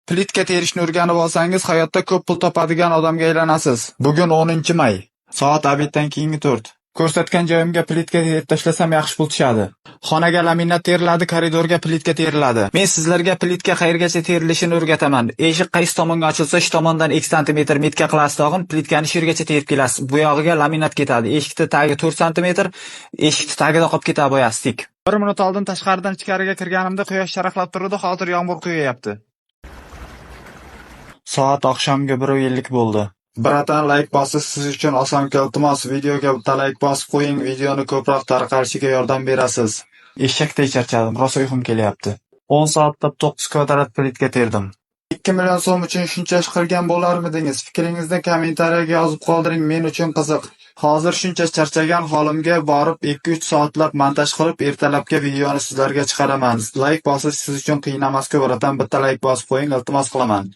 Plitka terishni o'rganib olsangiz, hayotda ko'p pul topadigan odamga aylanasiz. Bugun 10-may. Soat obeddan keyingi 4. Ko'rsatgan joyimga plitka terib tashlasam yaxshi pul tushadi. Xonaga laminat teriladi, koridorga plitka teriladi. Men sizlarga plitka qayergacha terilishini o'rgataman. Eshik qaysi tomonga ochilsa, shu tomondan x sm metka qilasiz tog'in, plitkani shu yergacha terib kelasiz. Bu yog'iga laminat ketadi. Eshikning tagi 4 sm, eshikning tagida qolib ketadi boyastik. 1 minut oldin tashqaridan ichkariga kirganimda quyosh charaqlab turdi, hozir yomg'ir quyayapti. Soat oqshomga 1:50 bo'ldi. Bratan, like bosish siz uchun oson. Iltimos, videoga bitta like bosib qo'ying, videoni ko'proq tarqalishiga yordam berasiz. Eshakday charchadim, rosa uyqum kelyapti. 10 soatlab 9 kvadrat plitka terdim. 2 million so'm uchun shuncha ish qilgan bo'larmidingiz? Fikringizni kommentariyaga yozib qoldiring, men uchun qiziq. Hozir shuncha charchagan holimga borib 2-3 soatlab montaj qilib, ertalabga videoni sizlarga chiqaraman. Like bosish siz uchun qiyin emas-ku, bratan, bitta like bosib qo'ying, iltimos qilaman.